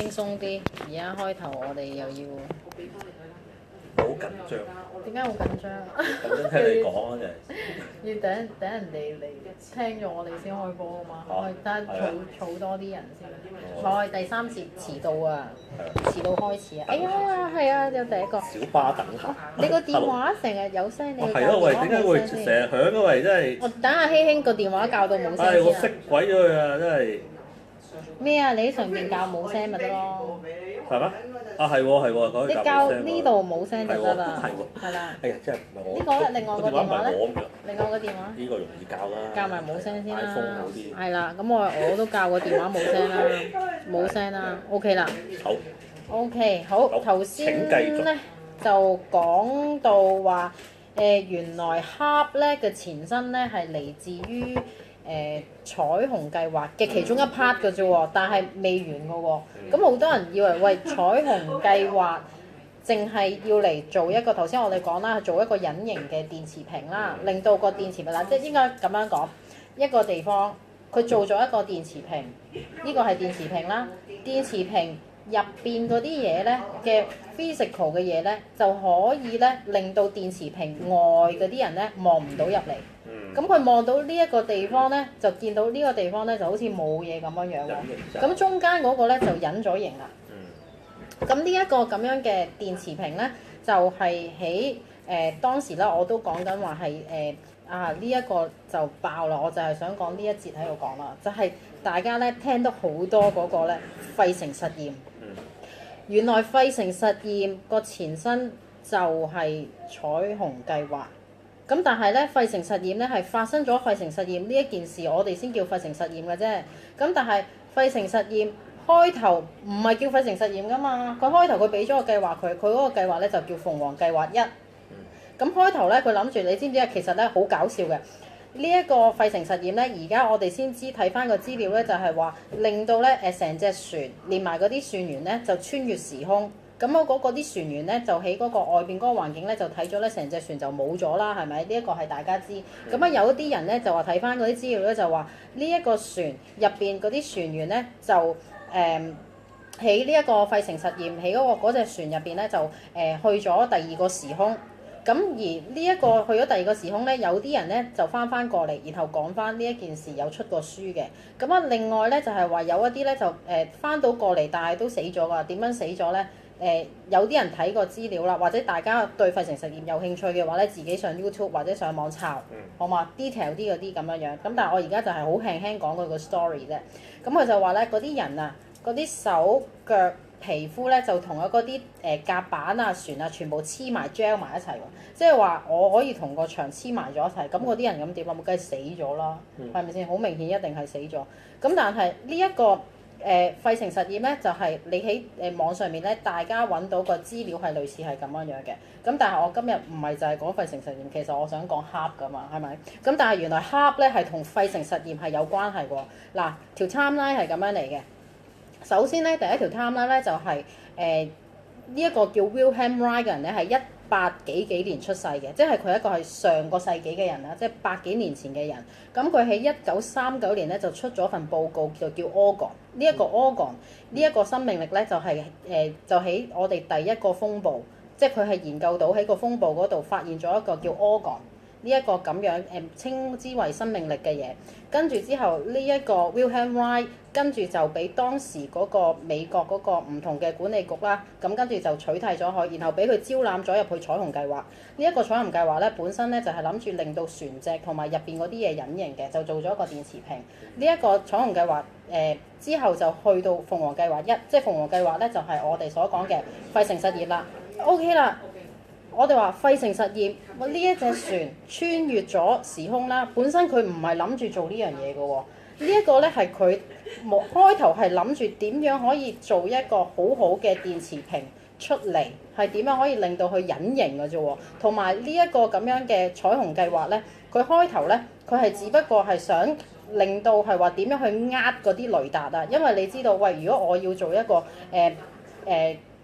輕鬆啲。而家開頭我哋又要好緊張，點解好緊張？咁樣聽你講啊，真係。要等人哋嚟聽咗我哋先開波啊嘛，我哋等儲多啲人先。我係第3節遲到啊，遲到開始啊！哎呀，係啊，有第一個。小巴等下。你個電話成日有聲，你個係咯，喂，點解會成日響嘅？喂，真係。我等阿希興個電話校到冇聲先啊！我熄鬼咗佢啊！真係。咩啊？你喺上邊校冇聲咪得咯？係咩？啊係喎係喎，講你校呢度冇聲就得啦。係喎。係啦。哎呀，真係唔係我。呢個另外個電話咧？另外個電話。呢個容易校啦。校埋冇聲先啦。iPhone 好啲。係啦，咁我都校個電話冇聲啦，冇聲啦。OK 啦。好。OK 好，頭先咧就講到話原來 HARP 咧嘅前身咧係嚟自於彩虹計劃嘅其中一 part 嘅啫喎，但係未完嘅喎。咁好多人以為喂彩虹計劃淨係要嚟做一個頭先我哋講啦，做一個隱形嘅電磁屏啦，令到個電磁屏啦，即係應該咁樣講，一個地方佢做咗一個電磁屏，呢個係電磁屏啦，電磁屏入邊嗰啲嘢咧嘅 physical 嘅嘢咧就可以咧令到電磁屏外嗰啲人咧望唔到入嚟。咁佢望到呢一個地方咧，就見到呢個地方咧就好似冇嘢咁樣樣喎。咁中間嗰個咧就隱咗形啦。咁呢一個咁樣嘅電磁屏咧，就係喺當時咧我都講緊話係呢一個就爆啦，我就係想講呢一節喺度講啦，就係大家咧聽得好多嗰個咧費城實驗。原來費城實驗個前身就係彩虹計劃。咁但係咧，費城實驗咧係發生咗費城實驗呢一件事，我哋先叫費城實驗嘅啫。咁但係費城實驗開頭唔係叫費城實驗噶嘛，佢開頭佢俾咗個計劃佢嗰個計劃咧就叫鳳凰計劃1。咁開頭咧佢諗住，你知唔知啊？其實咧好搞笑嘅，呢一個費城實驗咧，而家我哋先知睇翻個資料咧，就係話令到咧成隻船連埋嗰啲船員咧就穿越時空。咁嗰啲船員咧就喺嗰個外邊嗰個環境咧就睇咗咧成隻船就冇咗啦，係咪？呢一個係大家知。咁有一啲人咧就話睇翻嗰啲資料咧就話呢一個船入邊嗰啲船員咧就喺呢一個費城實驗喺嗰隻船入邊咧就去咗第二個時空。咁而呢一個去咗第二個時空咧，有啲人咧就翻過嚟，然後講翻呢一件事，有出過書嘅。咁另外咧就係話有一啲咧就翻到過嚟，但係都死咗㗎。點樣死咗咧？有啲人睇過資料啦，或者大家對費城實驗有興趣嘅話咧，自己上 YouTube 或者上網抄，好嘛？detail 啲嗰啲咁樣。咁但係我而家就係好輕輕講佢個 story 啫。咁佢就話咧，嗰啲人啊，嗰啲手腳皮膚咧就同嗰啲甲板啊、船啊全部黐埋 gel 埋一齊喎。即係話我可以同個牆黐埋咗一齊，咁嗰啲人咁點啊？梗係死咗啦，係咪先？好明顯一定係死咗。咁但係呢一個費城實驗咧，就係你喺網上面咧，大家揾到個資料係類似係咁樣樣嘅。咁但係我今日唔係就係講費城實驗，其實我想講 HARP 噶嘛，係咪？咁但係原來 HARP 咧係同費城實驗係有關係喎。嗱，條 timeline 係咁樣嚟嘅。首先咧，第一條 timeline 咧就係呢一個叫 Wilhelm Reich 嘅人咧係18幾年出世嘅，即係佢一個係上個世紀嘅人啦，即係100幾年前嘅人。咁佢喺1939年咧就出咗份報告，就叫 Orgon。呢一個 Orgon 呢一個生命力咧就係就喺我哋第一個風暴，即係佢係研究到喺個風暴嗰度發現咗一個叫 Orgon。呢一個咁樣稱之為生命力嘅嘢，跟住之後呢一個 Wilhelm Reich 跟住就俾當時嗰個美國嗰個唔同嘅管理局啦，咁跟住就取締咗佢，然後俾佢招攬咗入去彩虹計劃。呢一個彩虹計劃咧本身咧就係諗住令到船隻同埋入邊嗰啲嘢隱形嘅，就做咗一個電磁屏。呢一個彩虹計劃之後就去到鳳凰計劃1，即係鳳凰計劃咧就係我哋所講嘅費城實驗啦。OK 啦。我哋話費城實驗，呢一隻船穿越咗時空啦，本身佢唔係諗住做呢樣嘢嘅喎，呢一個咧係佢開頭係諗住點樣可以做一個好好嘅電磁屏出嚟，係點樣可以令到佢隱形嘅啫喎，同埋呢一個咁樣嘅彩虹計劃咧，佢開頭咧佢係只不過係想令到係話點樣去呃嗰啲雷達啊，因為你知道喂，如果我要做一個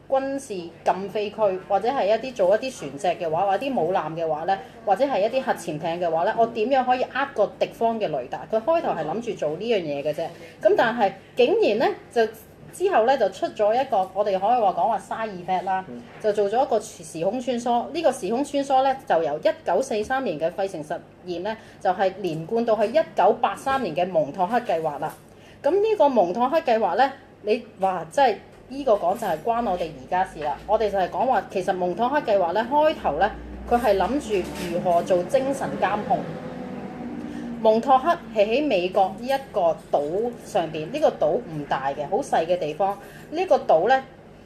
軍事禁飛區，或者係一啲做一啲船隻嘅話，或者啲母艦嘅話咧，或者係一啲核潛艇嘅話咧，我點樣可以呃個敵方嘅雷達？佢開頭係諗住做呢樣嘢嘅啫，咁但係竟然咧就之後咧就出咗一個我哋可以話講話 side effect 啦，就做咗一個時空穿梭。呢個時空穿梭咧就由1943年嘅費城實驗咧，就係連貫到去1983年嘅蒙托克計劃啦。咁呢個蒙托克計劃咧，你話真係呢個講就係關我哋而家事啦。我哋就係講話其實蒙托克計劃咧開頭咧，佢係諗住如何做精神監控。蒙托克係喺美國呢一個島上邊，呢個島唔大嘅，好細嘅地方。呢個島咧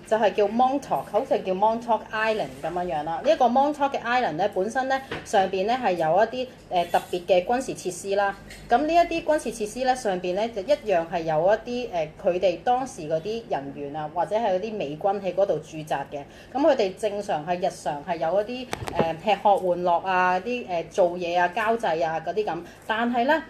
就係叫 Montauk， 好似叫 Montauk Island 咁樣樣啦。呢一個 Montauk 嘅 Island 咧，本身咧上邊咧係有一啲特別嘅軍事設施啦。咁呢一啲軍事設施咧上邊咧就一樣係有一啲佢哋當時嗰啲人員啊，或者係嗰啲美軍喺嗰度駐紮嘅。咁佢哋正常係日常係有一啲吃喝玩樂啊，啲做嘢啊、交際啊嗰啲咁。但係咧，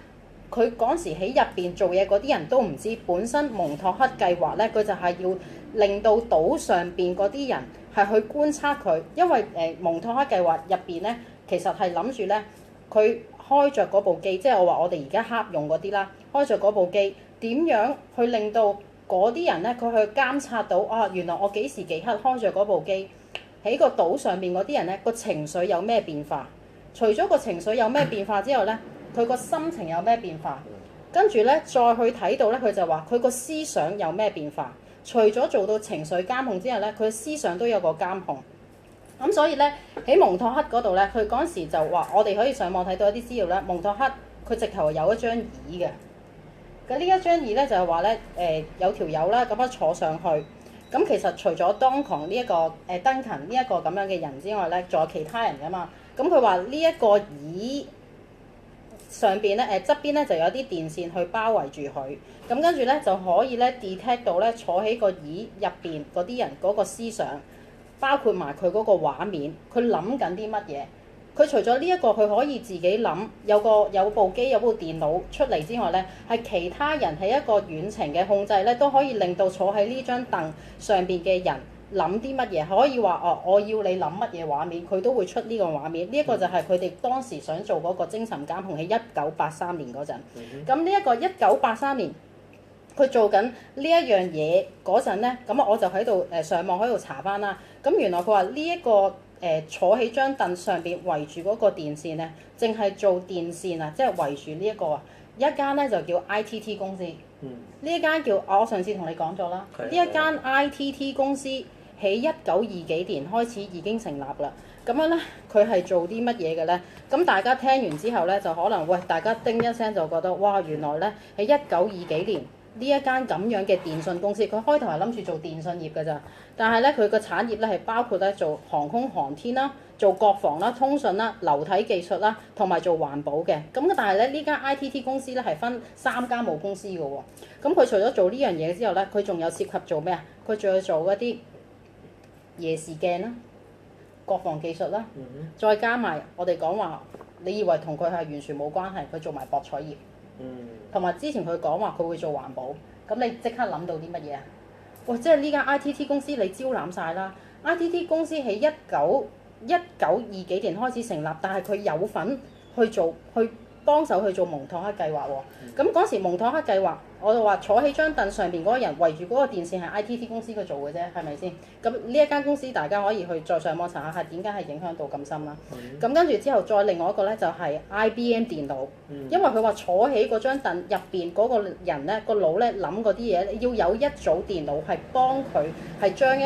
佢嗰時喺入邊做嘢嗰啲人都唔知，本身蒙托克計劃咧，佢就係要令到島上邊嗰啲人係去觀察佢，因為蒙托克計劃入邊咧，其實係諗住咧，佢開着嗰部機，即係我話我哋而家黑用嗰啲啦，開着嗰部機點樣去令到嗰啲人咧，佢去監察到啊，原來我幾時幾刻開着嗰部機喺個島上邊嗰啲人咧個情緒有咩變化？除咗個情緒有咩變化之後咧，佢個心情有咩變化？跟住咧再去睇到咧，佢就話佢個思想有咩變化？除咗做到情緒監控之後咧，佢思想都有個監控。咁所以咧喺蒙托克嗰度咧，佢嗰陣時就話我哋可以上網睇到一啲資料咧，蒙托克佢直頭有一張椅嘅。咁呢一張椅咧就係話咧有條友啦咁樣坐上去。咁其實除咗當堂呢一個登勤呢一個咁樣嘅人之外咧，仲有其他人噶嘛。咁佢話呢一個椅上邊咧側邊咧就有啲電線去包圍住佢，咁跟住咧就可以咧 detect 到咧坐喺個椅入邊嗰啲人嗰個思想，包括埋佢嗰個畫面，佢諗緊啲乜嘢？佢除咗呢一個佢可以自己諗，有部機有部電腦出嚟之外咧，係其他人喺一個遠程嘅控制咧，都可以令到坐喺呢張凳上邊嘅人諗啲乜嘢，可以話哦，我要你諗乜嘢畫面，佢都會出呢個畫面。呢一個就係佢哋當時想做嗰個精神監控喺1983年嗰陣。咁呢一個1983年，佢做緊呢一樣嘢嗰陣咧，咁我就喺度上網喺度查翻啦。咁原來佢話呢一個坐喺張凳上邊圍住嗰個電線咧，淨係做電線啊，即係圍住呢一個啊。一間咧就叫 ITT 公司，呢一間叫我上次同你講咗啦。呢一間 ITT 公司喺1920幾年開始已經成立啦。咁樣咧，佢係做啲乜嘢嘅咧？咁大家聽完之後咧，就可能大家叮一聲就覺得哇，原來咧喺1920幾年呢一間咁樣嘅電信公司，佢開頭係諗住做電信業㗎咋，但係咧佢個產業咧係包括咧做航空航天啦、做國防啦、通訊啦、流體技術啦，同埋做環保嘅。咁但係咧呢間 ITT 公司咧係分3間母公司㗎喎。咁佢除咗做呢樣嘢之後咧，佢仲有涉及做咩啊？佢仲要做一啲夜視鏡啦、國防技術啦，再加埋我哋講話，你以為同佢係完全冇關係，佢做埋博彩業。同埋之前佢講話佢會做環保，咁你即刻諗到啲乜嘢啊？哇！即係呢間 ITT 公司你招攬晒啦。ITT 公司喺1920幾年開始成立，但係佢有份去幫手去做蒙托克計劃喎。咁嗰時蒙托克計劃，我就話坐喺張凳上邊嗰個人圍住嗰個電線係 ITT 公司佢做嘅啫，係咪先？咁呢一間公司大家可以去再上網查下，點解係影響到咁深啦？咁跟住之後再另外一個咧就係 IBM 電腦，因為佢話坐喺嗰張凳入邊嗰個人咧個腦咧諗嗰啲嘢，要有一組電腦係幫佢係將一